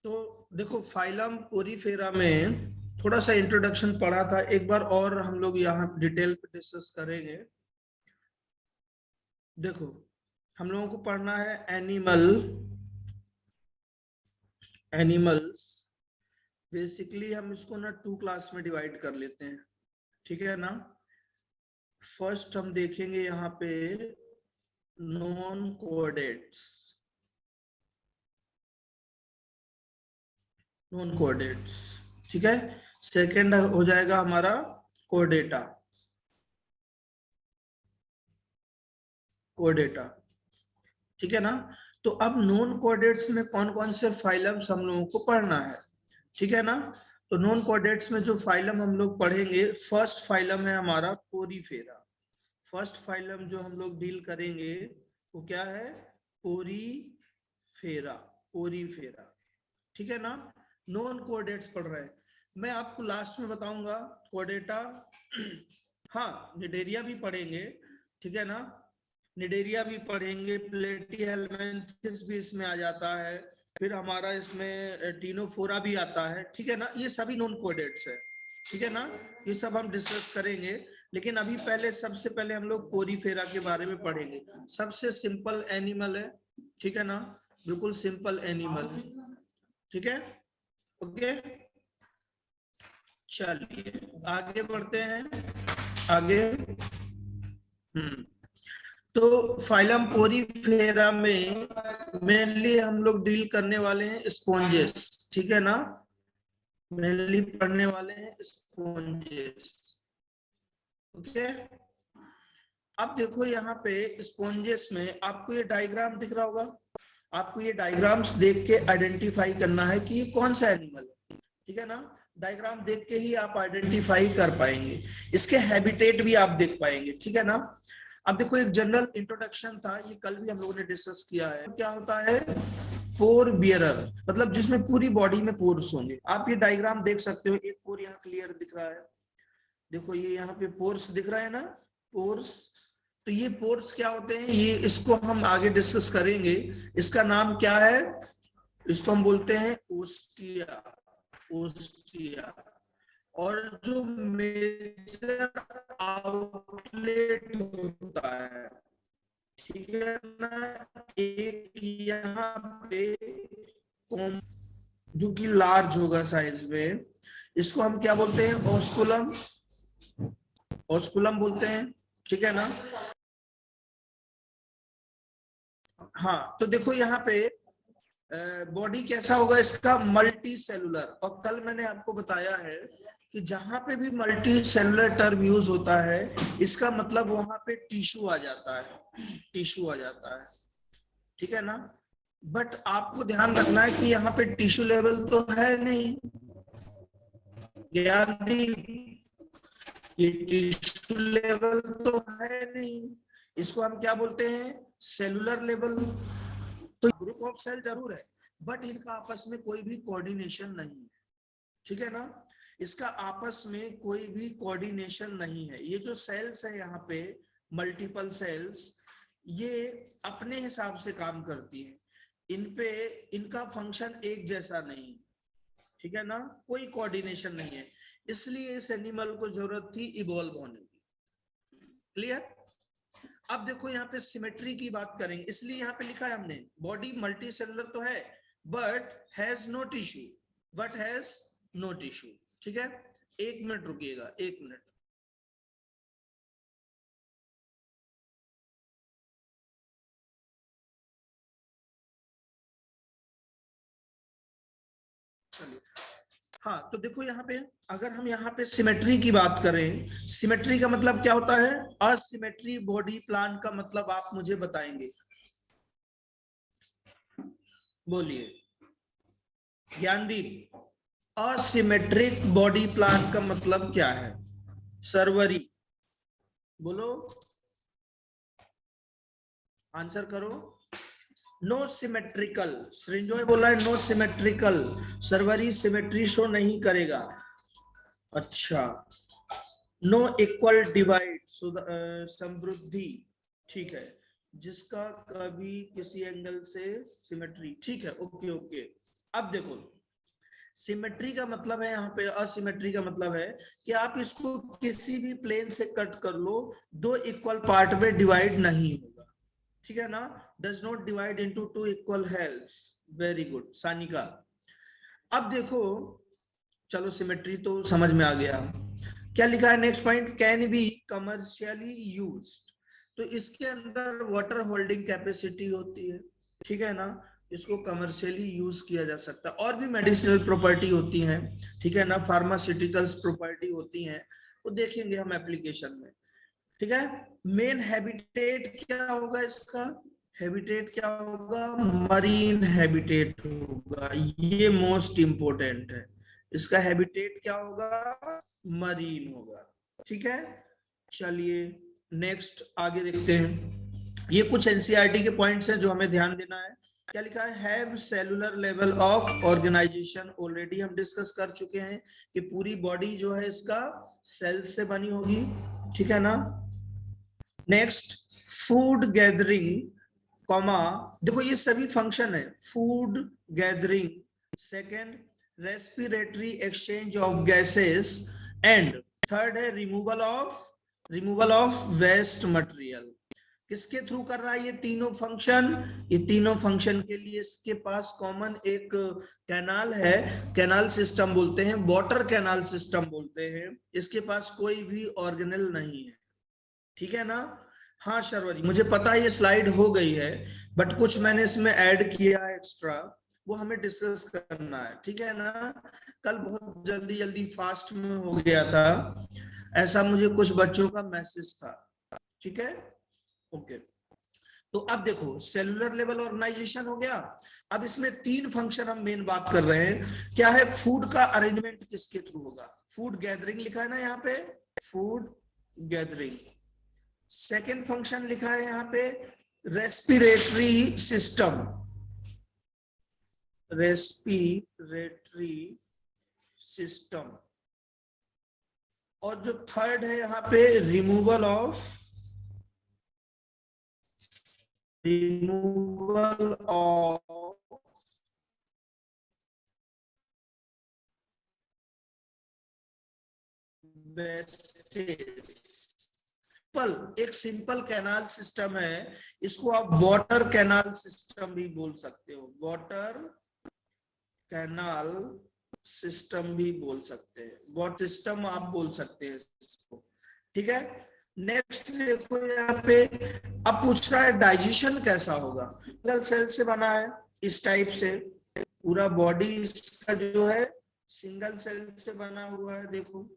तो देखो phylum Porifera में थोड़ा सा इंट्रोडक्शन पढ़ा था, एक बार और हम लोग यहाँ डिटेल पे डिस्कस करेंगे। देखो हम लोगों को पढ़ना है एनिमल्स। बेसिकली हम इसको ना 2 क्लास में डिवाइड कर लेते हैं, ठीक है ना। फर्स्ट हम देखेंगे यहाँ पे नॉन कोऑर्डिनेट्स, नॉन कोऑर्डिनेट्स, ठीक है। सेकंड हो जाएगा हमारा कोऑर्डेटा, कोऑर्डेटा, ठीक है ना। तो अब नॉन कोऑर्डिनेट्स में कौन कौन से फाइलम्स हम लोगों को पढ़ना है, ठीक है ना। तो नॉन कोऑर्डिनेट्स में जो फाइलम हम लोग पढ़ेंगे, फर्स्ट फाइलम है हमारा पोरीफेरा। फर्स्ट फाइलम जो हम लोग डील करेंगे वो क्या है, पोरीफेरा, पोरीफेरा, ठीक है ना। नॉन कोऑर्डिनेट्स पढ़ रहे हैं, मैं आपको लास्ट में बताऊंगा कोऑर्डेटा। हाँ निडेरिया भी पढ़ेंगे, ठीक है ना। निडेरिया भी पढ़ेंगे, प्लेटीहेल्मिन्थस भी इसमें आ जाता है, फिर हमारा इसमें टीनोफोरा भी आता है, ठीक है ना। ये सभी नॉन कोऑर्डिनेट्स है, ठीक है ना। ये सब हम डिस्कस करेंगे, लेकिन अभी पहले सबसे पहले हम लोग पोरीफेरा के बारे में पढ़ेंगे। सबसे सिंपल एनिमल है, ठीक है ना, बिल्कुल सिंपल एनिमल, ठीक है। ओके चलिए आगे बढ़ते हैं, आगे। तो फाइलम पोरीफेरा में मेनली हम लोग डील करने वाले हैं स्पॉन्जेस, ठीक है ना। मेनली पढ़ने वाले हैं स्पॉन्जेस, ओके। अब देखो यहाँ पे स्पॉन्जेस में आपको ये डायग्राम दिख रहा होगा, आपको ये डायग्राम्स देख के आइडेंटिफाई करना है कि ये कौन सा एनिमल है, ठीक है ना। डायग्राम देख के ही आप आइडेंटिफाई कर पाएंगे, इसके हैबिटेट भी आप देख पाएंगे, ठीक है ना। अब देखो एक जनरल इंट्रोडक्शन था, ये कल भी हम लोगों ने डिस्कस किया है। क्या होता है पोर बियरर, मतलब जिसमें पूरी बॉडी में पोर्स होंगे। आप ये डायग्राम देख सकते हो, एक पोर यहाँ क्लियर दिख रहा है, देखो ये यहाँ पे पोर्स दिख रहा है ना, पोर्स। तो ये पोर्स क्या होते हैं, ये इसको हम आगे डिस्कस करेंगे। इसका नाम क्या है, इसको हम बोलते हैं ओस्टिया, ओस्टिया। और जो मेजर आउटलेट होता है, ठीक है ना, एक यहाँ पे जो कि लार्ज होगा साइज में, इसको हम क्या बोलते हैं, ऑस्कुलम, ऑस्कुलम बोलते हैं, ठीक है ना। हाँ तो देखो यहाँ पे बॉडी कैसा होगा इसका, मल्टी सेलुलर। और कल मैंने आपको बताया है कि जहां पे भी मल्टी सेलुलर टर्म यूज होता है, इसका मतलब वहां पे टिश्यू आ जाता है, टिश्यू आ जाता है, ठीक है ना। बट आपको ध्यान रखना है कि यहाँ पे टिश्यू लेवल तो है नहीं, ज्ञान दी, ये टिश्यू लेवल तो है नहीं, इसको हम क्या बोलते हैं, सेलुलर लेवल। तो ग्रुप ऑफ सेल जरूर है, बट इनका आपस में कोई भी कोऑर्डिनेशन नहीं है, ठीक है ना। इसका आपस में कोई भी कोऑर्डिनेशन नहीं है। ये जो सेल्स है यहाँ पे, मल्टीपल सेल्स, ये अपने हिसाब से काम करती है, इन पे इनका फंक्शन एक जैसा नहीं, ठीक है ना, कोई कोऑर्डिनेशन नहीं है। इसलिए इस एनिमल को जरूरत थी इवॉल्व होने की, क्लियर। अब देखो यहाँ पे सिमेट्री की बात करेंगे, इसलिए यहाँ पे लिखा है हमने, बॉडी मल्टी सेलुलर तो है but has no tissue, but has no tissue, ठीक है। एक मिनट रुकिएगा, एक मिनट। चलिए हाँ तो देखो यहाँ पे, अगर हम यहाँ पे सिमेट्री की बात करें, सिमेट्री का मतलब क्या होता है, असिमेट्री बॉडी प्लान का मतलब आप मुझे बताएंगे, बोलिए ज्ञानदीप। असिमेट्रिक बॉडी प्लान का मतलब क्या है, सर्वरी बोलो, आंसर करो। नो सिमेट्रिकल, सृंजोय बोला है नो सिमेट्रिकल, सर्वरी सिमेट्री शो नहीं करेगा। अच्छा, नो इक्वल डिवाइड, समृद्धि, ठीक है, जिसका कभी किसी एंगल से सिमेट्री, ठीक है, ओके ओके। अब देखो, सिमेट्री का मतलब है यहाँ पे, असिमेट्री का मतलब है कि आप इसको किसी भी प्लेन से कट कर लो, दो इक्वल पार्ट में डिवाइड नहीं होगा, ठीक है ना, does not divide into two equal helps. Very good Sanika. अब देखो, चलो सिमेट्री तो समझ में आ गया। क्या लिखा है next point, can be commercially used. तो इसके अंदर वाटर होल्डिंग कैपेसिटी होती है, ठीक है ना, इसको कमर्शियली यूज किया जा सकता है। और भी मेडिसिनल प्रॉपर्टी होती हैं, ठीक है ना, फार्मास्यूटिकल्स प्रॉपर्टी होती हैं, वो देखेंगे हम एप्लीकेशन में, ठीक है। मेन हैबिटेट क्या होगा इसका, हैबिटेट क्या होगा, मरीन हैबिटेट होगा, ये मोस्ट इंपोर्टेंट है। इसका हैबिटेट क्या होगा, मरीन होगा, ठीक है। चलिए नेक्स्ट आगे देखते हैं। ये कुछ एनसीईआरटी के पॉइंट्स हैं जो हमें ध्यान देना है। क्या लिखा है, have cellular level of organisation. Already हम डिस्कस कर चुके हैं कि पूरी बॉडी जो है इसका सेल से बनी होगी, ठीक है ना। नेक्स्ट, फूड गैदरिंग, कॉमा, देखो ये सभी फंक्शन है, food gathering, second respiratory exchange of gases, and third है रिमूवल ऑफ वेस्ट मटेरियल। किसके थ्रू कर रहा है ये तीनों फंक्शन, ये तीनों फंक्शन के लिए इसके पास कॉमन एक कैनाल है, कैनाल सिस्टम बोलते हैं, वाटर कैनाल सिस्टम बोलते हैं। इसके पास कोई भी ऑर्गेनल नहीं है, ठीक है ना। हाँ शर्वरी, मुझे पता है ये स्लाइड हो गई है, बट कुछ मैंने इसमें ऐड किया है एक्स्ट्रा, वो हमें डिस्कस करना है, ठीक है ना। कल बहुत जल्दी जल्दी फास्ट में हो गया था, ऐसा मुझे कुछ बच्चों का मैसेज था, ठीक है, ओके। तो अब देखो, सेलुलर लेवल ऑर्गेनाइजेशन हो गया। अब इसमें तीन फंक्शन हम मेन बात कर रहे हैं। क्या है, फूड का अरेंजमेंट किसके थ्रू होगा, फूड गैदरिंग लिखा है ना यहाँ पे, फूड गैदरिंग। सेकेंड फंक्शन लिखा है यहाँ पे, रेस्पिरेटरी सिस्टम, रेस्पिरेटरी सिस्टम। और जो थर्ड है यहाँ पे, रिमूवल ऑफ वेस्टेज। एक सिंपल कैनाल सिस्टम है, इसको आप वाटर कैनाल सिस्टम भी बोल सकते हो, वाटर कैनाल सिस्टम भी बोल सकते हैं, वाटर सिस्टम आप बोल सकते हैं इसको, ठीक है। नेक्स्ट देखो यहाँ पे, अब पूछ रहा है डाइजेशन कैसा होगा, सिंगल सेल से बना है इस टाइप से, पूरा बॉडी इसका जो है सिंगल सेल से बना हुआ है, देखो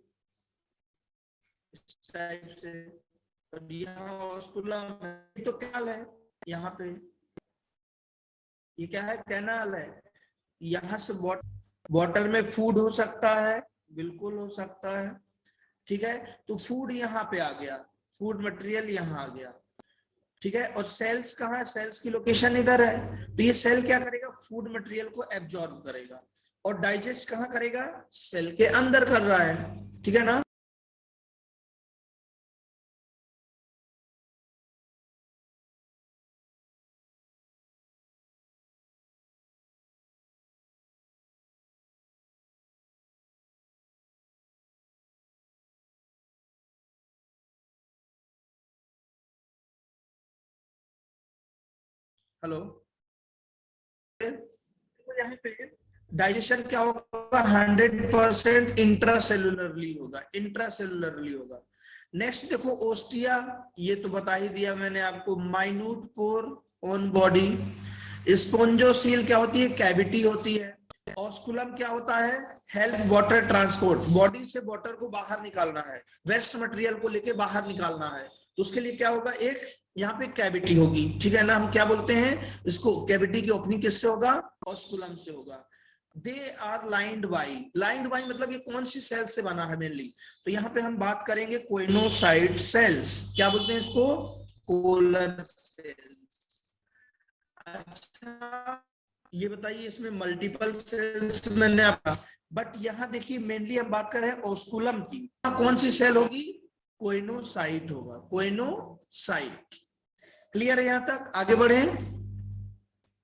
इस टाइप से। और यहाँ ऑस्कुलम है, तो कैनाल है यहाँ पे, ये क्या है, कैनाल है। यहाँ से वाटर में फूड हो सकता है, बिल्कुल हो सकता है, ठीक है। तो फूड यहाँ पे आ गया, फूड मटेरियल यहाँ आ गया, ठीक है। और सेल्स कहाँ है, सेल्स की लोकेशन इधर है, तो ये सेल क्या करेगा, फूड मटेरियल को एब्जॉर्ब करेगा। और डाइजेस्ट कहाँ करेगा, सेल के अंदर कर रहा है, ठीक है ना। हेलो, तो यहाँ पे डाइजेशन क्या होगा, 100% इंट्रासेलुलरली होगा, इंट्रासेलुलरली होगा। नेक्स्ट देखो, ओस्टिया, ये तो बता ही दिया मैंने आपको, minute pore on body. Spongocoel क्या होती है, कैविटी होती है। ऑस्कुलम क्या होता है, हेल्प वाटर ट्रांसपोर्ट, बॉडी से वाटर को बाहर निकालना है, वेस्ट मटेरियल को लेके बाहर निकालना है, तो उसके लिए क्या होगा, एक यहाँ पे कैविटी होगी, ठीक है ना। हम क्या बोलते हैं इसको, कैविटी की ओपनिंग किससे होगा, ऑस्कुलम से होगा। दे आर लाइंड बाई मतलब ये कौन सी सेल से बना है मेनली, तो यहाँ पे हम बात करेंगे कोइनोसाइट सेल्स, क्या बोलते हैं इसको, कोलर सेल्स। अच्छा, ये बताइए इसमें मल्टीपल सेल्स मैंने आपका, बट यहाँ देखिए मेनली हम बात कर रहे हैं ऑस्कुलम की, कौन सी सेल होगी, कोइनोसाइट होगा, कोइनोसाइट। क्लियर है यहाँ तक, आगे बढ़े।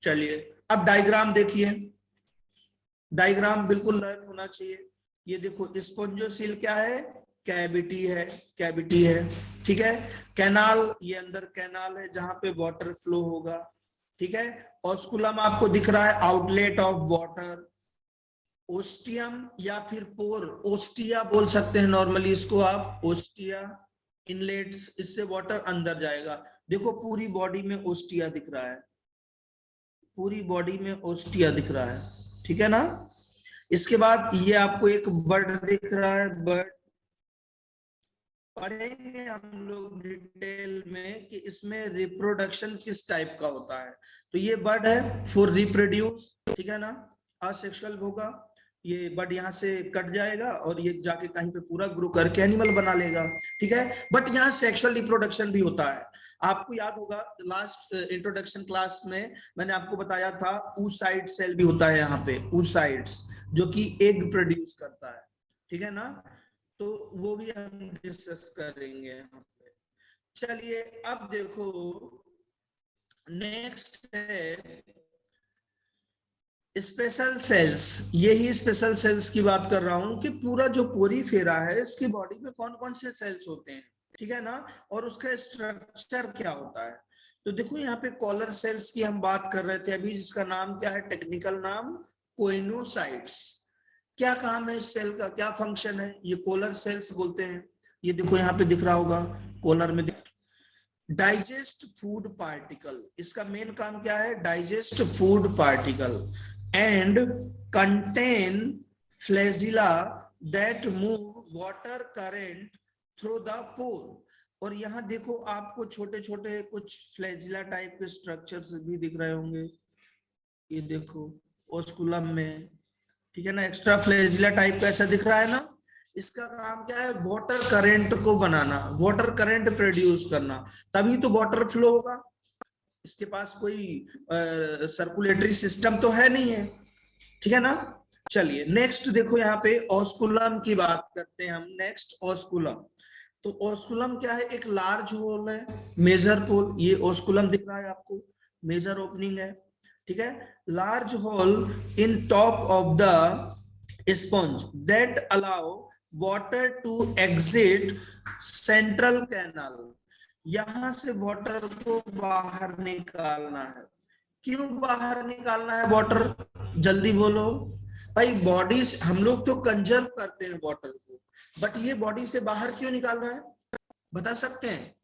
चलिए अब डायग्राम देखिए, डायग्राम बिल्कुल लर्न होना चाहिए। ये देखो स्पोंजोसील क्या है, कैविटी है, कैविटी है, ठीक है। कैनाल, ये अंदर कैनाल है जहां पे वाटर फ्लो होगा, ठीक है। ऑस्कुलम आपको दिख रहा है, आउटलेट ऑफ वाटर। ओस्टियम या फिर पोर, ओस्टिया बोल सकते हैं नॉर्मली इसको आप, ओस्टिया इनलेट्स, इससे वाटर अंदर जाएगा। देखो पूरी बॉडी में ओस्टिया दिख रहा है, पूरी बॉडी में ओस्टिया दिख रहा है, ठीक है ना। इसके बाद ये आपको एक बर्ड दिख रहा है, बर्ड पढ़ेंगे हम लोग डिटेल में कि इसमें रिप्रोडक्शन किस टाइप का होता है। तो ये बर्ड है फॉर रिप्रोड्यूस, ठीक है ना, असेक्सुअल होगा। ये बर्ड यहाँ से कट जाएगा और ये जाके कहीं पे पूरा ग्रो करके एनिमल बना लेगा, ठीक है। बट यहाँ सेक्सुअल रिप्रोडक्शन भी होता है। आपको याद होगा लास्ट इंट्रोडक्शन क्लास में मैंने आपको बताया था oocyte सेल भी होता है यहाँ पे, oocytes, जो कि एग प्रोड्यूस करता है, ठीक है ना। तो वो भी हम डिस्कस करेंगे यहाँ पे। चलिए अब देखो नेक्स्ट है स्पेशल सेल्स। यही स्पेशल सेल्स की बात कर रहा हूं कि पूरा जो पोरीफेरा है इसकी बॉडी में कौन कौन से सेल्स होते हैं, ठीक है ना, और उसका स्ट्रक्चर क्या होता है। तो देखो यहाँ पे कॉलर सेल्स की हम बात कर रहे थे अभी, जिसका नाम क्या है, टेक्निकल नाम कोइनोसाइट्स। क्या काम है इस सेल का, क्या फंक्शन है, ये कोलर सेल्स बोलते हैं। ये देखो यहाँ पे दिख रहा होगा, कोलर में डाइजेस्ट फूड पार्टिकल, इसका मेन काम क्या है, digest food particle and contain flagella that move water current through the pore. और यहाँ देखो आपको छोटे छोटे कुछ फ्लैजिला टाइप के स्ट्रक्चर्स भी दिख रहे होंगे, ये देखो ओस्कुलम में, ठीक है ना, एक्स्ट्रा फ्लैजिला टाइप का ऐसा दिख रहा है ना। इसका काम क्या है, वाटर करंट को बनाना, वाटर करंट प्रोड्यूस करना, तभी तो वाटर फ्लो होगा। इसके पास कोई सर्कुलेटरी सिस्टम तो है नहीं है, ठीक है ना। चलिए नेक्स्ट देखो यहाँ पे ऑस्कुलम की बात करते हैं हम। नेक्स्ट ऑस्कुलम, तो ऑस्कुलम क्या है, एक लार्ज होल है, मेजर पोल, ये ऑस्कुलम दिख रहा है आपको, मेजर ओपनिंग है, ठीक है। Large hole in top of the sponge that allow water to exit central canal. यहां से वाटर को बाहर निकालना है। क्यों बाहर निकालना है वाटर, जल्दी बोलो भाई। बॉडी हम लोग तो कंजर्व करते हैं वाटर को, बट ये बॉडी से बाहर क्यों निकाल रहा है, बता सकते हैं,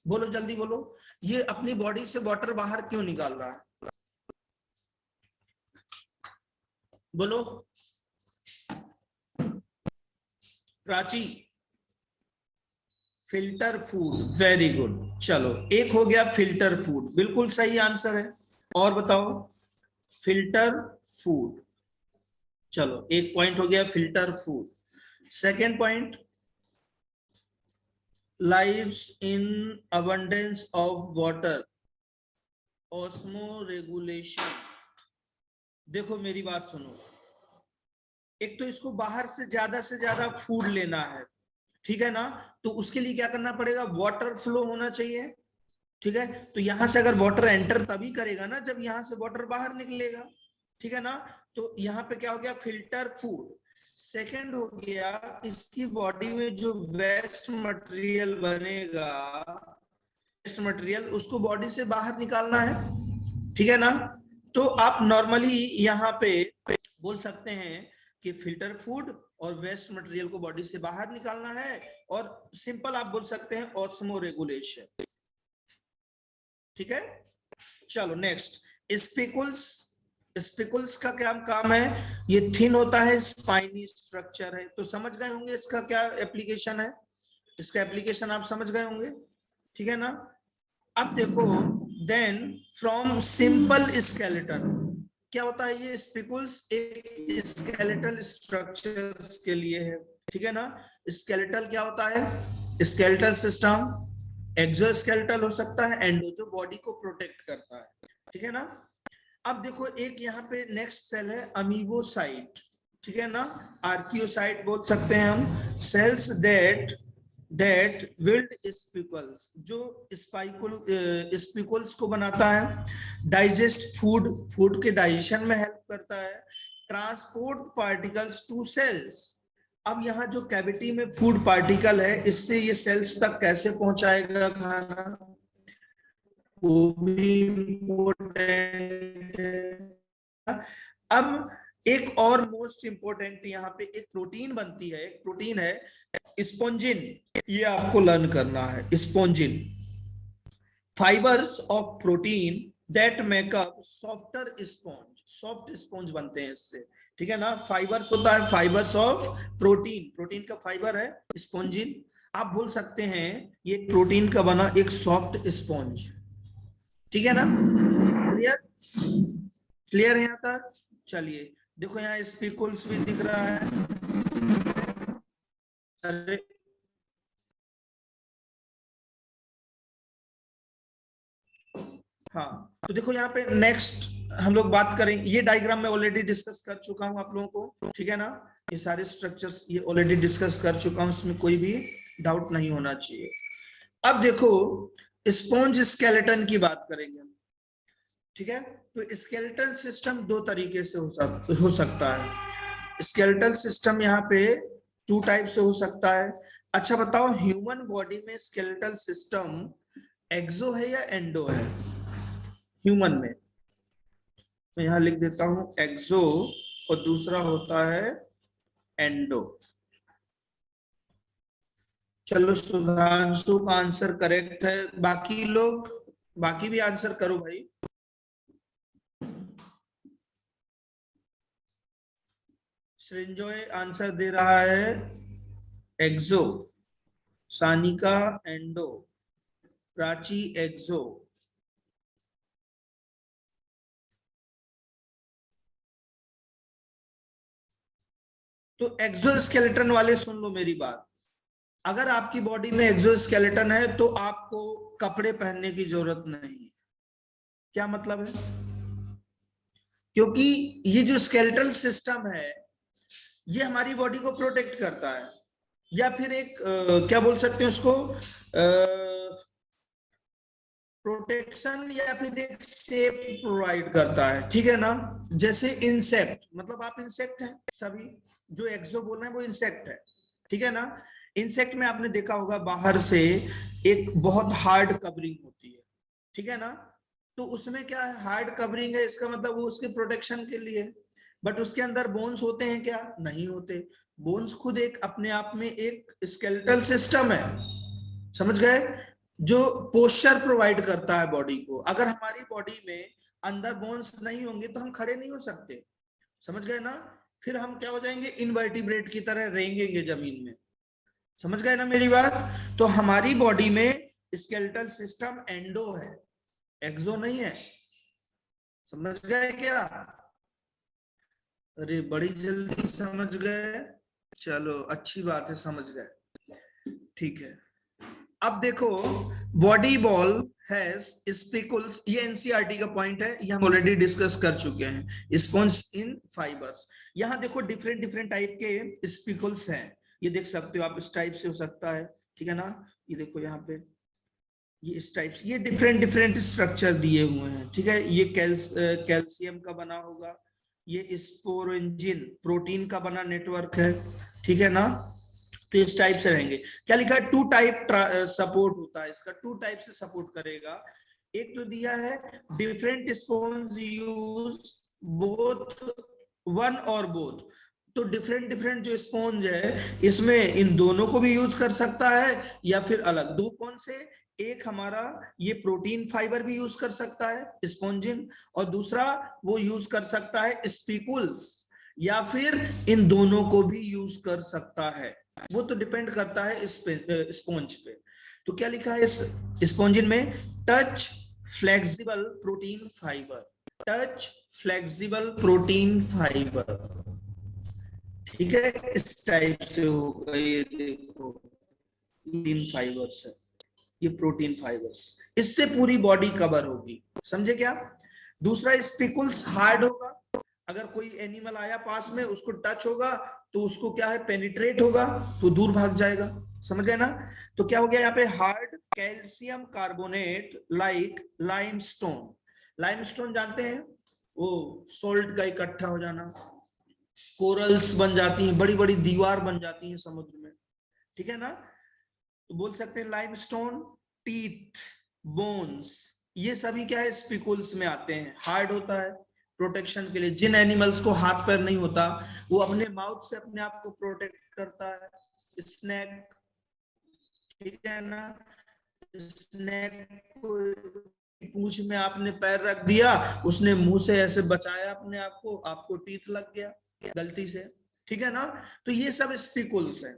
बोलो जल्दी बोलो। ये अपनी बॉडी से वाटर बाहर क्यों निकाल रहा है, बोलो। Prachi, filter food, very good. चलो एक हो गया फिल्टर फूड, बिल्कुल सही आंसर है। और बताओ, फिल्टर फूड, चलो एक पॉइंट हो गया filter food. Second point, lives in abundance of water, osmoregulation। देखो मेरी बात सुनो, एक तो इसको बाहर से ज्यादा फूड लेना है, ठीक है ना, तो उसके लिए क्या करना पड़ेगा, वाटर फ्लो होना चाहिए, ठीक है। तो यहां से अगर वाटर एंटर तभी करेगा ना जब यहां से वाटर बाहर निकलेगा, ठीक है ना। तो यहाँ पे क्या हो गया, फिल्टर फूड। सेकंड हो गया, इसकी बॉडी में जो वेस्ट मटेरियल बनेगा, वेस्ट मटेरियल उसको बॉडी से बाहर निकालना है, ठीक है ना। तो आप नॉर्मली यहाँ पे बोल सकते हैं कि फिल्टर फूड और वेस्ट मटेरियल को बॉडी से बाहर निकालना है, और सिंपल आप बोल सकते हैं ऑस्मो रेगुलेशन, ठीक है। चलो नेक्स्ट, स्पिकुल्स। स्पिकुल्स का क्या काम है, ये थिन होता है, स्पाइनी स्ट्रक्चर है, तो समझ गए होंगे इसका क्या एप्लीकेशन है, इसका एप्लीकेशन आप समझ गए होंगे, ठीक है ना। अब देखो, देन फ्रॉम सिंपल स्केलेटन, क्या होता है ये स्पिकुल्स, एक स्केलेटल स्ट्रक्चर्स के लिए है, ठीक है ना। स्केलेटल क्या होता है, स्केलेटल सिस्टम, एक्सोस्केलेटल हो सकता है, एंडो जो बॉडी को प्रोटेक्ट करता है, ठीक है ना। अब देखो एक यहाँ पे नेक्स्ट सेल है अमीबोसाइट, ठीक है ना, आर्कियोसाइट बोल सकते हैं हम। सेल्स दैट बिल्ड स्पिकल्स, जो स्पिकल्स को बनाता है, डाइजेस्ट फूड, फूड के डाइजेशन में हेल्प करता है, ट्रांसपोर्ट पार्टिकल्स टू सेल्स। अब यहाँ जो कैविटी में फूड पार्टिकल है, इससे ये सेल्स तक कैसे पहुंचाएगा खाना, वो भी इम्पोर्टेंट है। अब एक और मोस्ट इंपोर्टेंट यहाँ पे एक प्रोटीन बनती है, एक प्रोटीन है स्पोंजिन, ये आपको लर्न करना है। Spongin, fibres of protein that make up softer sponge, soft sponge बनते हैं इससे, ठीक है ना। फाइबर्स होता है, फाइबर्स ऑफ प्रोटीन, प्रोटीन का फाइबर है स्पोंजिन। आप बोल सकते हैं ये प्रोटीन का बना एक सॉफ्ट स्पॉन्ज, ठीक है ना। क्लियर, क्लियर है यहाँ तक। चलिए देखो यहाँ स्पीकुल्स भी दिख रहा है। अरे हाँ, तो देखो यहाँ पे नेक्स्ट हम लोग बात करेंगे, ये डायग्राम मैं ऑलरेडी डिस्कस कर चुका हूँ आप लोगों को, ठीक है ना। ये सारे स्ट्रक्चर्स ये ऑलरेडी डिस्कस कर चुका हूँ, इसमें कोई भी डाउट नहीं होना चाहिए। अब देखो स्पॉन्ज स्केलेटन की बात करेंगे, ठीक है। तो स्केलेटल सिस्टम दो तरीके से हो सकता है। स्केलेटल सिस्टम यहाँ पे टू टाइप से हो सकता है। अच्छा बताओ, ह्यूमन बॉडी में स्केलेटल सिस्टम एक्सो है या एंडो है ह्यूमन में? मैं यहाँ लिख देता हूं एक्सो, और दूसरा होता है एंडो। चलो सुधांशु का आंसर करेक्ट है, बाकी लोग बाकी भी आंसर करो भाई। सृंजोय आंसर दे रहा है एक्सो, सानिका एंडो, प्राची एक्सो। तो एक्सोस्केलेटन वाले सुन लो मेरी बात, अगर आपकी बॉडी में एक्सोस्केलेटन है तो आपको कपड़े पहनने की जरूरत नहीं है। क्या मतलब है? क्योंकि ये जो स्केलेटल सिस्टम है ये हमारी बॉडी को प्रोटेक्ट करता है, या फिर एक क्या बोल सकते हैं उसको, प्रोटेक्शन या फिर एक सेफ प्रोवाइड करता है, ठीक है ना। जैसे इंसेक्ट, मतलब आप इंसेक्ट हैं सभी, जो एक्सो बोल रहे हैं वो इंसेक्ट है, ठीक है ना। इंसेक्ट में आपने देखा होगा बाहर से एक बहुत हार्ड कवरिंग होती है, ठीक है ना। तो उसमें क्या है, हार्ड कवरिंग है, इसका मतलब वो उसके प्रोटेक्शन के लिए। बट उसके अंदर बोन्स होते हैं क्या? नहीं होते। बोन्स खुद एक अपने आप में एक स्केलेटल सिस्टम है, समझ गए, जो पोस्चर प्रोवाइड करता है बॉडी को। अगर हमारी बॉडी में अंदर बोन्स नहीं होंगे तो हम खड़े नहीं हो सकते, समझ गए ना। फिर हम क्या हो जाएंगे, इनवर्टिब्रेट की तरह रेंगेंगे जमीन में, समझ गए ना मेरी बात। तो हमारी बॉडी में स्केलेटल सिस्टम एंडो है, एक्सो नहीं है, समझ गए क्या? अरे बड़ी जल्दी समझ गए, चलो अच्छी बात है, समझ गए, ठीक है। अब देखो, बॉडी बॉल हैज स्पिकुल्स, ये एनसीईआरटी का पॉइंट है, ये हम ऑलरेडी डिस्कस कर चुके हैं। स्पॉन्ज इन फाइबर्स, यहाँ देखो डिफरेंट डिफरेंट टाइप के स्पिकुल्स हैं, ये देख सकते हो आप, इस टाइप से हो सकता है, ठीक है ना। ये देखो यहाँ पे ये इस टाइप से, ये डिफरेंट डिफरेंट स्ट्रक्चर दिए हुए हैं, ठीक है। ये कैल्शियम का बना होगा, ये स्पोरेंजिन प्रोटीन का बना नेटवर्क है, ठीक है ना। तो इस टाइप से रहेंगे। क्या लिखा है, टू टाइप सपोर्ट होता है इसका, टू टाइप से सपोर्ट करेगा। एक तो दिया है different spoons use both one और बोथ, तो डिफरेंट डिफरेंट जो स्पॉन्ज है इसमें इन दोनों को भी यूज कर सकता है, या फिर अलग दो, कौन से, एक हमारा ये प्रोटीन फाइबर भी यूज कर सकता है स्पॉन्जिन, और दूसरा वो यूज कर सकता है स्पीकुल्स, या फिर इन दोनों को भी यूज कर सकता है, वो तो डिपेंड करता है इस स्पॉन्ज पे। तो क्या लिखा है इस स्पॉन्जिन में, touch flexible protein fibre, touch flexible protein fibre, ठीक है, इस टाइप से होगा। ये देखो प्रोटीन फाइबर्स है, ये प्रोटीन फाइबर्स, इससे पूरी बॉडी कवर होगी, समझे क्या। दूसरा स्पिकुल्स हार्ड होगा, अगर कोई एनिमल आया पास में उसको टच होगा तो उसको क्या है, पेनिट्रेट होगा, तो दूर भाग जाएगा, समझ गए ना। तो क्या हो गया यहाँ पे, hard calcium carbonate like limestone, limestone जानते हैं, वो सोल्ट का इकट्ठा हो जाना, कोरल्स बन जाती हैं, बड़ी बड़ी दीवार बन जाती है समुद्र में, ठीक है ना। तो बोल सकते हैं लाइमस्टोन, टीथ, बोन्स, ये सभी क्या है, स्पिकुल्स में आते हैं। हार्ड होता है प्रोटेक्शन के लिए। जिन एनिमल्स को हाथ पैर नहीं होता वो अपने माउथ से अपने आप को प्रोटेक्ट करता है। स्नेक, ठीक है ना, स्नेक को पूंछ में आपने पैर रख दिया, उसने मुंह से ऐसे बचाया अपने आप को, आपको टीथ लग गया गलती से, ठीक है ना। तो ये सब स्पिकुल्स है।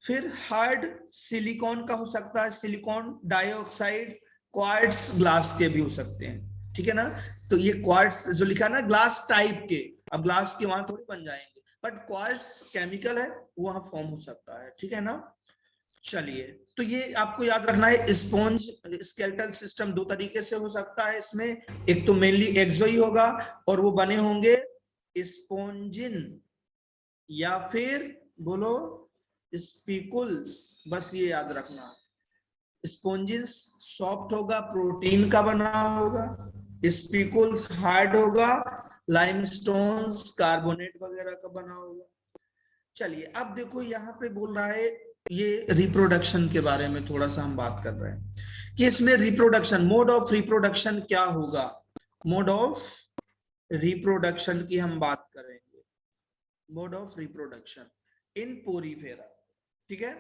फिर हार्ड सिलिकॉन का हो सकता है, सिलिकॉन डाइऑक्साइड, क्वार्ट्स ग्लास के भी हो सकते हैं, ठीक है ना। तो ये क्वार्ट्स जो लिखा है ना, ग्लास टाइप के, अब ग्लास के वहां थोड़ी बन जाएंगे, बट क्वार्ट्स केमिकल है, वहां फॉर्म हो सकता है, ठीक है ना। चलिए, तो ये आपको याद रखना है। स्पॉन्ज स्केलेटल सिस्टम दो तरीके से हो सकता है इसमें, एक तो मेनली एक्सो ही होगा और वो बने होंगे स्पॉन्जिन, या फिर बोलो स्पिकुल्स, बस ये याद रखना। स्पॉन्जिस सॉफ्ट होगा, प्रोटीन का बना होगा, स्पिकुल्स हार्ड होगा, लाइमस्टोन्स कार्बोनेट वगैरह का बना होगा। चलिए, अब देखो यहाँ पे बोल रहा है, ये रिप्रोडक्शन के बारे में थोड़ा सा हम बात कर रहे हैं कि इसमें रिप्रोडक्शन, मोड ऑफ रिप्रोडक्शन क्या होगा। मोड ऑफ रिप्रोडक्शन की हम बात करेंगे, mode of reproduction in Porifera, ठीक है।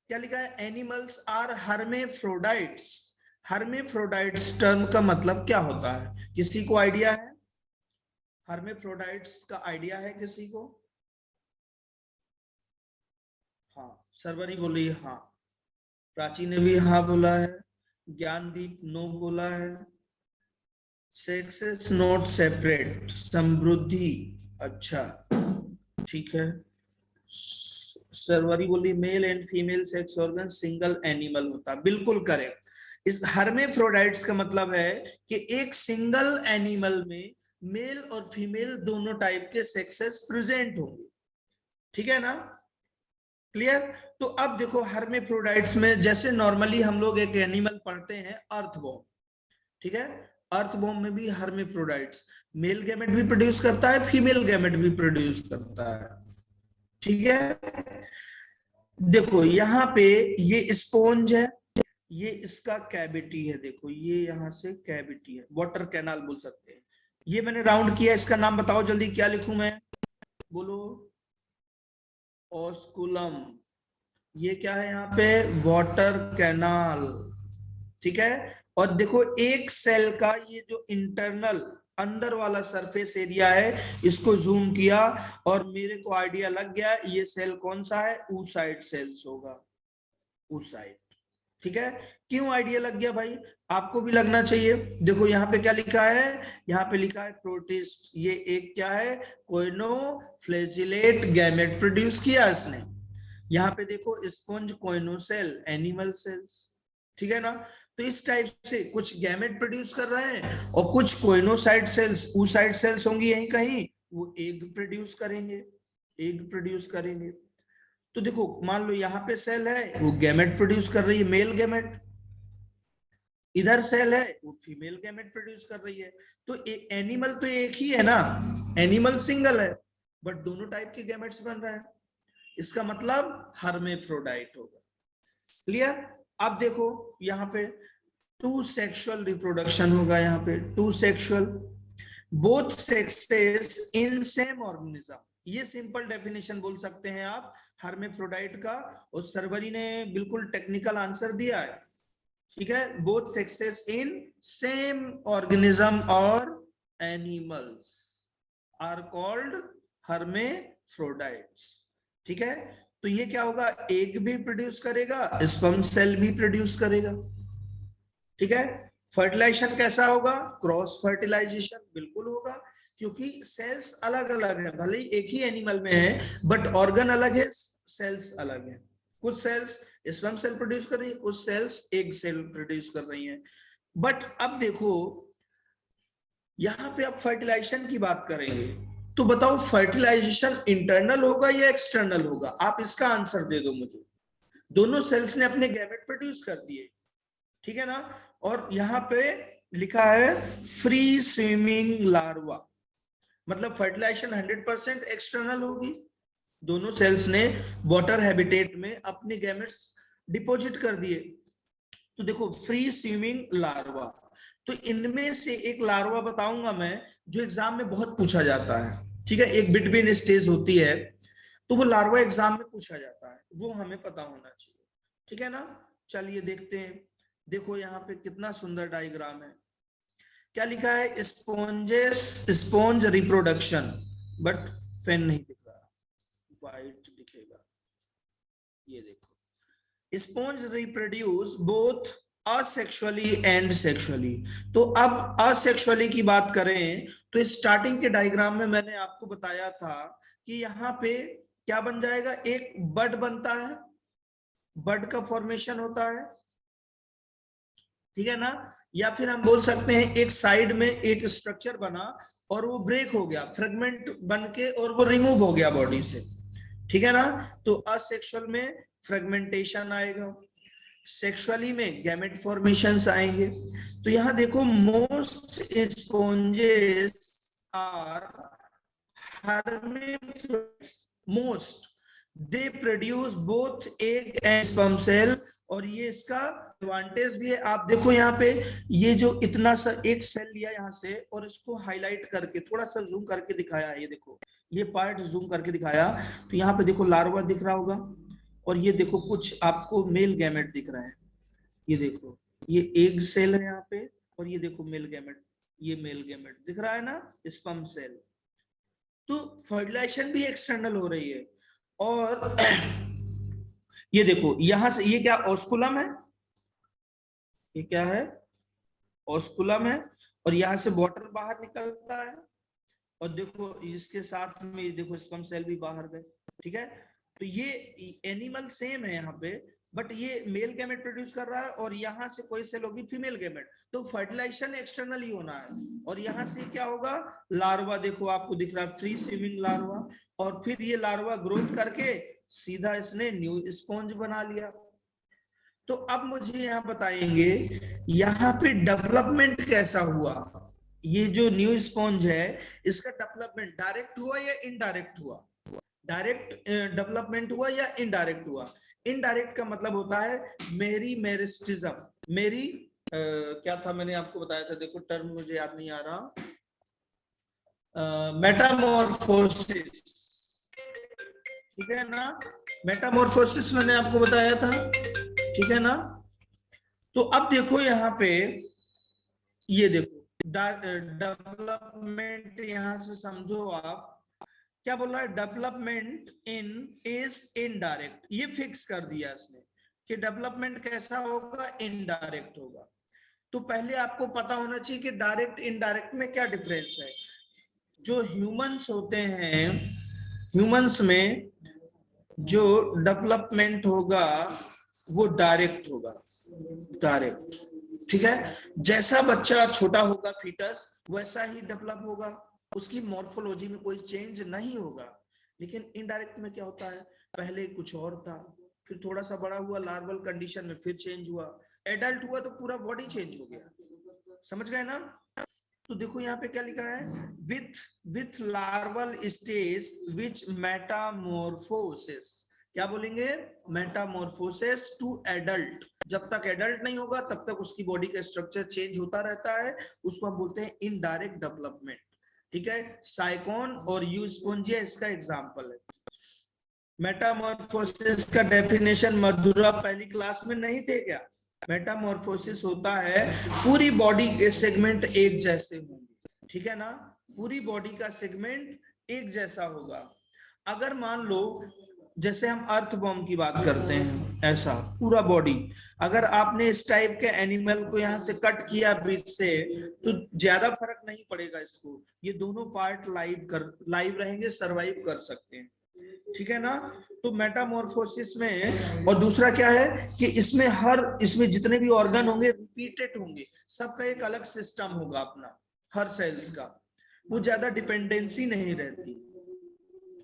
क्या लिखा है, एनिमल्स आर हर्मेफ्रोडाइट्स। हर्मेफ्रोडाइट्स टर्म का मतलब क्या होता है, किसी को आइडिया है? हर्मेफ्रोडाइट्स का आइडिया है किसी को? हाँ, सरवरी बोली हाँ, प्राची ने भी हाँ बोला है, ज्ञानदीप नो बोला है, सेक्सेस नॉट सेपरेट, समृद्धि, अच्छा ठीक है। सरवरी बोली male and female sex organ single animal होता, बिल्कुल करेक्ट। इस हर्मेफ्रोडाइट्स का मतलब है कि एक सिंगल एनिमल में मेल और फीमेल दोनों टाइप के सेक्सेस प्रेजेंट होंगे, ठीक है ना, क्लियर। तो अब देखो हर्मेफ्रोडाइट्स में जैसे नॉर्मली हम लोग एक एनिमल पढ़ते हैं अर्थवॉर्म, ठीक है, अर्थवॉर्म में भी हर्मेफ्रोडाइट्स मेल गैमेट भी प्रोड्यूस करता है, फीमेल गैमेट भी प्रोड्यूस करता है, ठीक है। देखो यहाँ पे ये स्पॉन्ज है, ये इसका कैविटी है, देखो ये यहाँ से कैविटी है, वाटर कैनाल बोल सकते हैं। ये मैंने राउंड किया, इसका नाम बताओ जल्दी, क्या लिखूं मैं, बोलो, ऑस्कुलम। ये क्या है यहाँ पे, वाटर कैनाल, ठीक है। और देखो एक सेल का ये जो इंटरनल अंदर वाला सरफेस एरिया है, इसको जूम किया और मेरे को आइडिया लग गया ये सेल कौन सा है, oocyte सेल्स होगा, oocyte, ठीक है। क्यों आइडिया लग गया भाई, आपको भी लगना चाहिए। देखो यहाँ पे क्या लिखा है, यहाँ पे लिखा है प्रोटिस्ट, ये एक क्या है, कोइनो फ्लैजिलेट गैमेट प्रोड्यूस किया इसने। यहाँ पे देखो स्पॉन्ज कोइनोसेल एनिमल सेल्स, ठीक है ना। तो इस टाइप से कुछ गैमेट प्रोड्यूस कर रहे हैं और कुछ कोइनोसाइट सेल्स, oocyte सेल्स होंगी यहीं कहीं, वो एग प्रोड्यूस करेंगे, एग प्रोड्यूस करेंगे। तो देखो मान लो यहाँ पे सेल है, वो गैमेट प्रोड्यूस कर रही है, मेल गैमेट, इधर सेल है वो फीमेल गैमेट प्रोड्यूस कर रही है। तो एनिमल तो एक ही है ना, एनिमल सिंगल है, बट दोनों टाइप के गैमेट्स बन रहे हैं, इसका मतलब हर्मेफ्रोडाइट होगा, क्लियर। अब देखो यहाँ पे टू सेक्सुअल रिप्रोडक्शन होगा, यहाँ पे two sexual, both sexes in same organism, ये सिंपल डेफिनेशन बोल सकते हैं आप हर्मेफ्रोडाइट का। और सरवरी ने बिल्कुल टेक्निकल आंसर दिया है, ठीक है, both sexes in same organism और एनिमल्स आर कॉल्ड हर्मेफ्रोडाइट्स, ठीक है। तो ये क्या होगा, एग भी प्रोड्यूस करेगा, स्पर्म सेल भी प्रोड्यूस करेगा, ठीक है। फर्टिलाइजेशन कैसा होगा, क्रॉस फर्टिलाइजेशन बिल्कुल होगा, क्योंकि सेल्स अलग अलग है, भले ही एक ही एनिमल में है बट ऑर्गन अलग है, सेल्स अलग है। कुछ सेल्स स्पर्म सेल प्रोड्यूस कर रही है, कुछ सेल्स एग सेल प्रोड्यूस कर रही हैं। बट अब देखो यहाँ पे आप फर्टिलाइजेशन की बात करेंगे, तो बताओ फर्टिलाइजेशन इंटरनल होगा या एक्सटर्नल होगा, आप इसका आंसर दे दो मुझे। दोनों सेल्स ने अपने गैमेट प्रोड्यूस कर दिए, ठीक है ना। और यहाँ पे लिखा है फ्री स्विमिंग लार्वा, मतलब फर्टिलाइजेशन 100% एक्सटर्नल होगी। दोनों सेल्स ने वाटर हैबिटेट में अपने गैमेट्स डिपॉजिट कर दिए। तो देखो फ्री स्विमिंग लार्वा, तो इनमें से एक लार्वा बताऊंगा मैं जो एग्जाम में बहुत पूछा जाता है, ठीक है, एक बिटवीन स्टेज होती है, तो वो लार्वा एग्जाम में पूछा जाता है, वो हमें पता होना चाहिए, ठीक है ना। चलिए देखते हैं। देखो यहाँ पे कितना सुंदर डायग्राम है, क्या लिखा है, sponges sponge reproduction, but pen नहीं दिख रहा, वाइट दिखेगा, ये देखो, sponge reproduce both asexually and sexually. तो अब असेक्सुअली की बात करें तो स्टार्टिंग के डायग्राम में मैंने आपको बताया था कि यहाँ पे क्या बन जाएगा, एक बड बनता है, बड का फॉर्मेशन होता है, ठीक है ना, या फिर हम बोल सकते हैं एक साइड में एक स्ट्रक्चर बना और वो ब्रेक हो गया, फ्रेगमेंट बन के, और वो रिमूव हो गया बॉडी से, ठीक है ना। तो असेक्सुअल में फ्रेगमेंटेशन आएगा, सेक्सुअली में गैमेट फॉर्मेशंस आएंगे। तो यहां देखो, most sponges are hermaphrodites, most they produce both egg and sperm cell। और ये इसका एडवांटेज भी है, आप देखो यहाँ पे, ये जो इतना सा एक सेल लिया यहाँ से और इसको हाईलाइट करके थोड़ा सा जूम करके दिखाया है, ये देखो ये पार्ट जूम करके दिखाया, तो यहाँ पे देखो लार्वा दिख रहा होगा, और ये देखो कुछ आपको मेल गैमेट दिख रहा है, ये देखो ये एग सेल है यहाँ पे, और ये देखो मेल गैमेट, ये मेल गैमेट दिख रहा है ना, स्पर्म सेल। तो फर्टिलाइजेशन भी एक्सटर्नल हो रही है। और ये देखो यहां से, ये क्या ऑस्कुलम है, ये क्या है, ऑस्कुलम है, और यहां से वाटर बाहर निकलता है, और देखो इसके साथ में देखो स्पर्म सेल भी बाहर गए, ठीक है। तो ये एनिमल सेम है यहाँ पे, बट ये मेल गैमेट प्रोड्यूस कर रहा है, और यहाँ से कोई सेल होगी फीमेल गैमेट, तो फर्टिलाइजेशन एक्सटर्नल ही होना है। और यहाँ से क्या होगा, लार्वा देखो आपको दिख रहा है, फ्री स्विमिंग लार्वा, और फिर ये लार्वा ग्रोथ करके सीधा इसने न्यू स्पॉन्ज बना लिया। तो अब मुझे यहाँ बताएंगे, यहाँ पे डेवलपमेंट कैसा हुआ, ये जो न्यू स्पॉन्ज है इसका डेवलपमेंट डायरेक्ट हुआ या इनडायरेक्ट हुआ, डायरेक्ट डेवलपमेंट हुआ या इनडायरेक्ट हुआ। इनडायरेक्ट का मतलब होता है मेरी मेरिस्टिज्म, मेरी क्या था मैंने आपको बताया था, देखो टर्म मुझे याद नहीं आ रहा, मेटामॉर्फोसिस, ठीक है ना, मेटामॉर्फोसिस मैंने आपको बताया था, ठीक है ना। तो अब देखो यहाँ पे, ये देखो डेवलपमेंट, यहां से समझो आप क्या बोल रहा है, डेवलपमेंट इन इज इनडायरेक्ट, ये फिक्स कर दिया इसने कि डेवलपमेंट कैसा होगा, इनडायरेक्ट होगा। तो पहले आपको पता होना चाहिए कि डायरेक्ट इनडायरेक्ट में क्या डिफरेंस है। जो ह्यूमंस होते हैं, ह्यूमंस में जो डेवलपमेंट होगा वो डायरेक्ट होगा, डायरेक्ट, ठीक है। जैसा बच्चा छोटा होगा फीटस, वैसा ही डेवलप होगा, उसकी मॉर्फोलॉजी में कोई चेंज नहीं होगा। लेकिन इनडायरेक्ट में क्या होता है, पहले कुछ और था, फिर थोड़ा सा बड़ा हुआ लार्वल कंडीशन में, फिर चेंज हुआ, एडल्ट हुआ तो पूरा बॉडी चेंज हो गया, समझ गए ना। तो देखो यहाँ पे क्या लिखा है, with larval stage which Metamorphosis, क्या बोलेंगे, मेटामॉर्फोसिस टू एडल्ट। जब तक एडल्ट नहीं होगा तब तक उसकी बॉडी का स्ट्रक्चर चेंज होता रहता है, उसको हम बोलते हैं इनडायरेक्ट डेवलपमेंट, ठीक है। साइकोन और यूस्पोंजिया इसका एग्जांपल है। मेटामॉर्फोसिस का डेफिनेशन मधुरा पहली क्लास में नहीं थे क्या, मेटामॉर्फोसिस होता है पूरी बॉडी के सेगमेंट एक जैसे होंगे, ठीक है ना, पूरी बॉडी का सेगमेंट एक जैसा होगा। अगर मान लो जैसे हम अर्थ बॉम्ब की बात करते हैं, ऐसा पूरा बॉडी, अगर आपने इस टाइप के एनिमल को यहाँ से कट किया बीच से, तो ज्यादा फर्क नहीं पड़ेगा इसको, ये दोनों पार्ट लाइव रहेंगे, सरवाइव कर सकते हैं, ठीक है ना। तो मेटामॉर्फोसिस में, और दूसरा क्या है कि इसमें जितने भी ऑर्गन होंगे रिपीटेड होंगे, सबका एक अलग सिस्टम होगा अपना, हर सेल्स का, वो ज्यादा डिपेंडेंसी नहीं रहती,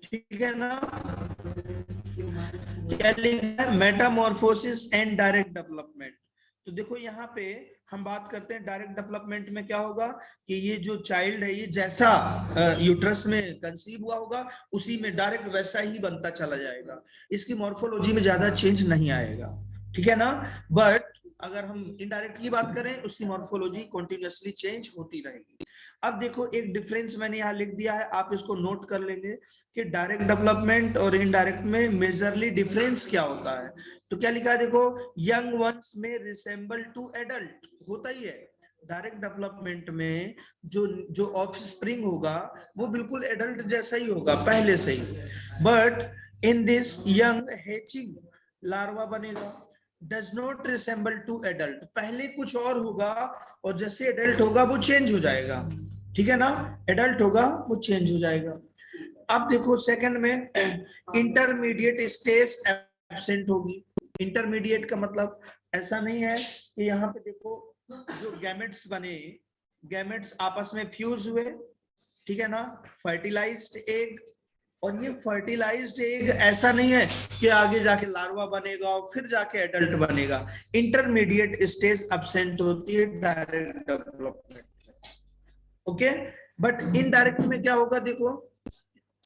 ठीक है ना। क्या लिखा है, मेटामॉर्फोसिस एंड डायरेक्ट डेवलपमेंट। तो देखो यहाँ पे हम बात करते हैं डायरेक्ट डेवलपमेंट में क्या होगा कि ये जो चाइल्ड है ये जैसा यूट्रस में कंसीव हुआ होगा उसी में डायरेक्ट वैसा ही बनता चला जाएगा, इसकी मॉर्फोलॉजी में ज्यादा चेंज नहीं आएगा, ठीक है ना। बट अगर हम इनडायरेक्ट की बात करें उसकी मॉर्फोलॉजी कंटिन्यूअसली चेंज होती रहेगी। अब देखो एक डिफरेंस मैंने यहाँ लिख दिया है, आप इसको नोट कर लेंगे कि डायरेक्ट डेवलपमेंट और इनडायरेक्ट में मेजरली डिफरेंस क्या होता है। तो क्या लिखा है देखो, यंग वंस में रिसेंबल टू एडल्ट, होता ही है डायरेक्ट डेवलपमेंट में, जो ऑफ स्प्रिंग होगा वो बिल्कुल एडल्ट जैसा ही होगा पहले से ही। But in this young hatching larva बनेगा, does not resemble to adult, पहले कुछ और होगा और जैसे एडल्ट होगा वो चेंज हो जाएगा, ठीक है ना, एडल्ट होगा वो चेंज हो जाएगा। अब देखो सेकंड में इंटरमीडिएट स्टेज एब्सेंट होगी। इंटरमीडिएट का मतलब ऐसा नहीं है कि यहाँ पे देखो जो गैमेट्स बने, गैमेट्स आपस में फ्यूज हुए, ठीक है ना, फर्टिलाइज्ड एग, और ये फर्टिलाइज्ड एग ऐसा नहीं है कि आगे जाके लार्वा बनेगा और फिर जाके एडल्ट बनेगा। इंटरमीडिएट स्टेज एब्सेंट होती है direct development, okay. But indirect में क्या होगा देखो,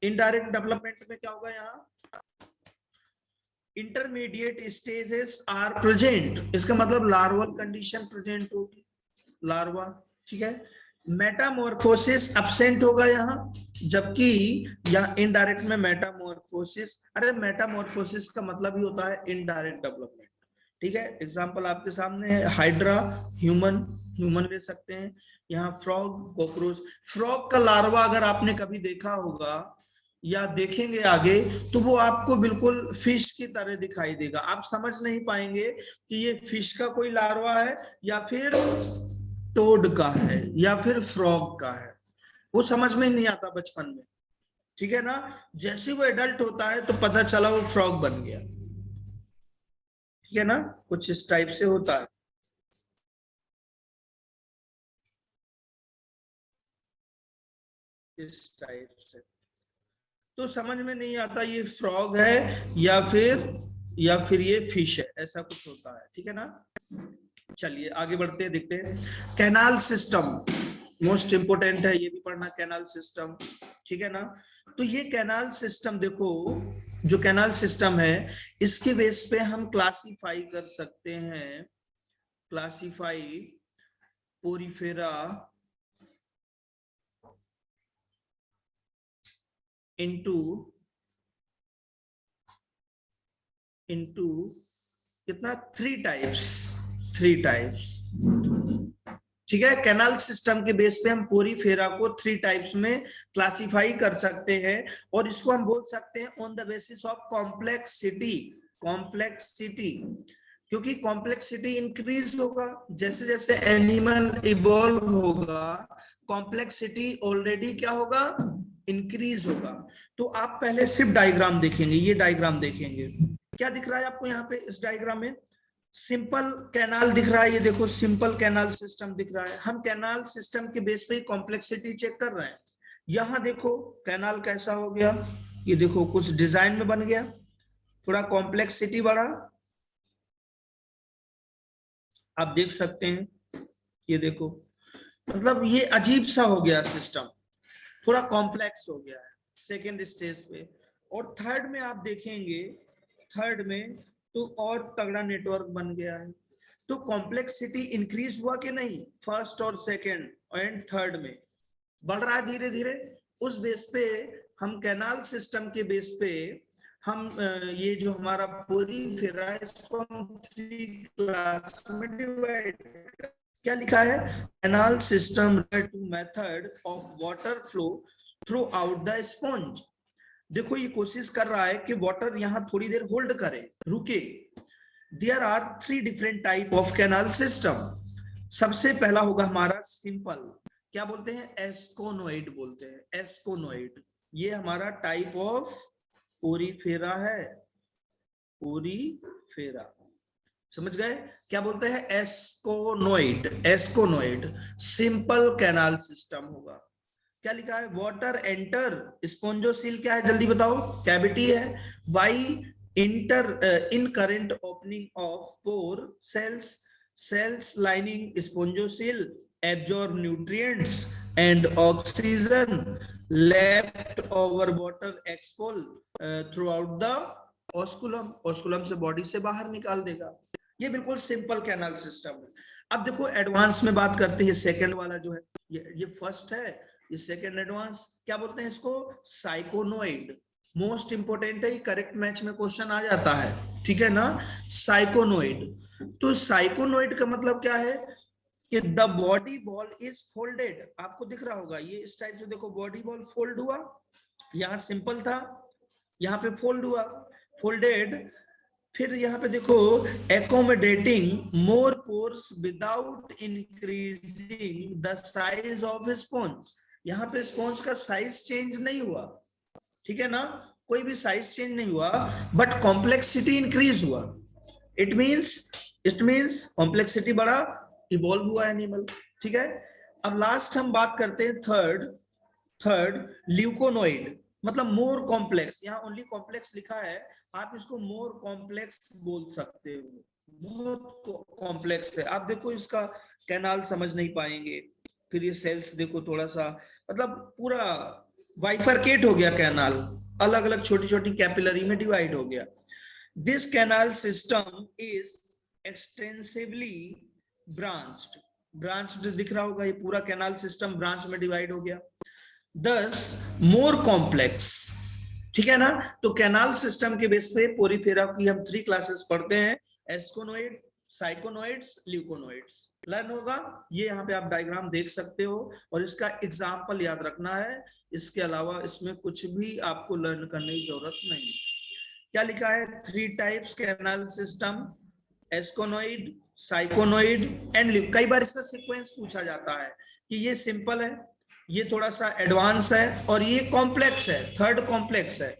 इनडायरेक्ट डेवलपमेंट में क्या होगा, यहाँ इंटरमीडिएट स्टेजेस आर प्रेजेंट, इसका मतलब लार्वल कंडीशन प्रेजेंट होगी, लार्वा, ठीक है। मेटामॉर्फोसिस एब्सेंट होगा यहाँ, जबकि यहाँ इनडायरेक्ट में मेटामॉर्फोसिस, अरे मेटामॉर्फोसिस का मतलब ही होता है इनडायरेक्ट डेवलपमेंट, ठीक है। एग्जांपल आपके सामने है, हाइड्रा, ह्यूमन, ह्यूमन ले सकते हैं, यहाँ फ्रॉग, कॉकरोच। फ्रॉग का लार्वा अगर आपने कभी देखा होगा या देखेंगे आगे तो वो आपको बिल्कुल फिश की तरह दिखाई देगा, आप समझ नहीं पाएंगे कि ये फिश का कोई लार्वा है या फिर टोड का है या फिर फ्रॉग का है, वो समझ में नहीं आता बचपन में, ठीक है ना। जैसे वो एडल्ट होता है तो पता चला वो फ्रॉग बन गया, ठीक है ना, कुछ इस टाइप से होता है। इस टाइप से तो समझ में नहीं आता ये फ्रॉग है या फिर ये फिश है, ऐसा कुछ होता है, ठीक है ना। चलिए आगे बढ़ते हैं, देखते हैं कैनाल सिस्टम, मोस्ट इंपोर्टेंट है ये भी पढ़ना, कैनाल सिस्टम, ठीक है ना। तो ये कैनाल सिस्टम देखो, जो कैनाल सिस्टम है इसके बेस पे हम क्लासिफाई कर सकते हैं, क्लासिफाई पोरीफेरा इनटू कितना, थ्री टाइप्स, ठीक है। कैनाल सिस्टम के बेस पे हम पोरीफेरा को थ्री टाइप्स में क्लासिफाई कर सकते हैं, और इसको हम बोल सकते हैं on the basis of complexity, complexity, क्योंकि कॉम्प्लेक्सिटी इंक्रीज होगा जैसे जैसे एनिमल इवॉल्व होगा, कॉम्प्लेक्सिटी ऑलरेडी क्या होगा, इंक्रीज होगा। तो आप पहले सिर्फ डायग्राम देखेंगे, ये डायग्राम देखेंगे, क्या दिख रहा है आपको यहाँ पे इस डायग्राम में, सिंपल कैनाल दिख रहा है, ये देखो सिंपल कैनाल सिस्टम दिख रहा है, हम कैनाल सिस्टम के बेस पे कॉम्प्लेक्सिटी चेक कर रहे हैं। यहाँ देखो कैनाल कैसा हो गया, ये देखो कुछ डिजाइन में बन गया, थोड़ा कॉम्प्लेक्सिटी बढ़ा, आप देख सकते हैं, ये देखो, मतलब ये अजीब सा हो गया सिस्टम, थोड़ा कॉम्प्लेक्स हो गया है सेकेंड स्टेज पे। और थर्ड में आप देखेंगे, थर्ड में तो और तगड़ा नेटवर्क बन गया है। तो कॉम्प्लेक्सिटी इंक्रीज हुआ कि नहीं, फर्स्ट और सेकेंड एंड थर्ड में बढ़ रहा है धीरे धीरे। उस बेस पे हम कैनाल सिस्टम के बेस पे हम ये जो हमारा पोरीफेरा है इसको हम थ्री क्लास में डिवाइड, क्या लिखा है, canal system to method of water flow through out the sponge. देखो ये कोशिश कर रहा है कि वाटर यहाँ थोड़ी देर होल्ड करे, रुके। There are three different type of canal system. सबसे पहला होगा हमारा सिंपल, क्या बोलते हैं, एस्कोनोइड बोलते हैं, एस्कोनोइड, ये हमारा टाइप ऑफ पोरीफेरा है, पोरीफेरा, समझ गए, क्या बोलते हैं, एस्कोनोइड, एस्कोनोइड सिंपल कैनाल सिस्टम होगा। क्या लिखा है, वाटर एंटर, स्पोंजोसिल क्या है जल्दी बताओ, कैविटी है, why enter in current opening of pore cells, cells lining spongocyl absorb nutrients and oxygen left over water expel throughout the osculum. osculum से बॉडी से बाहर निकाल देगा। ये बिल्कुल सिंपल कैनाल सिस्टम है। अब देखो एडवांस में बात करते हैं। सेकंड वाला जो है, ये फर्स्ट है, ये सेकंड एडवांस। क्या बोलते हैं इसको? साइकोनोइड। मोस्ट इंपोर्टेंट है, करेक्ट मैच में क्वेश्चन आ जाता है, ठीक है ना। साइकोनोइड। तो साइकोनोइड का मतलब क्या है कि the body ball is folded. आपको दिख रहा होगा ये इस टाइप से, देखो बॉडी बॉल फोल्ड हुआ, यहाँ सिंपल था, यहाँ पे फोल्ड हुआ, फोल्डेड। फिर यहाँ पे देखो accommodating more pores without increasing the size of sponge. यहाँ पे स्पॉन्ज का साइज चेंज नहीं हुआ, ठीक है ना, कोई भी साइज चेंज नहीं हुआ, बट कॉम्प्लेक्सिटी इंक्रीज हुआ। इट मींस कॉम्प्लेक्सिटी बढ़ा, इवॉल्व हुआ एनिमल, ठीक है। अब लास्ट हम बात करते हैं थर्ड ल्यूकोनोइड, मतलब मोर कॉम्प्लेक्स। यहाँ ओनली कॉम्प्लेक्स लिखा है, आप इसको मोर कॉम्प्लेक्स बोल सकते हो, बहुत कॉम्प्लेक्स है। आप देखो इसका कैनाल समझ नहीं पाएंगे। फिर ये सेल्स देखो थोड़ा सा, मतलब पूरा बाइफरकेट हो गया कैनाल, अलग अलग छोटी छोटी कैपिलरी में डिवाइड हो गया। This canal system is extensively branched दिख रहा होगा, ये पूरा कैनाल सिस्टम ब्रांच में डिवाइड हो गया। दस मोर कॉम्प्लेक्स, ठीक है ना। तो कैनाल सिस्टम के बेस पे पोरीफेरा की हम 3 क्लासेस पढ़ते हैं, एस्कोनोइड, साइकोनोइड्स, ल्यूकोनोइड्स। लर्न होगा। ये यहाँ पे आप डायग्राम देख सकते हो और इसका एग्जाम्पल याद रखना है। इसके अलावा इसमें कुछ भी आपको लर्न करने की जरूरत नहीं। क्या लिखा है? 3 टाइप्स कैनाल सिस्टम, एस्कोनोइड, साइकोनोइड एंड। कई बार इसका सीक्वेंस पूछा जाता है कि ये सिंपल है, ये थोड़ा सा एडवांस है और ये कॉम्प्लेक्स है, थर्ड कॉम्प्लेक्स है,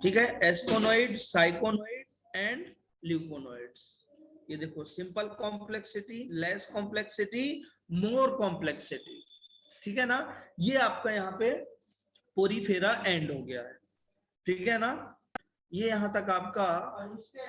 ठीक है। एस्कोनोइड, साइकोनोइड एंड ल्यूकोनोइड्स। ये देखो सिंपल कॉम्प्लेक्सिटी, लेस कॉम्प्लेक्सिटी, मोर कॉम्प्लेक्सिटी, ठीक है ना। ये आपका यहाँ पे पोरीफेरा एंड हो गया है, ठीक है ना। ये यहाँ तक आपका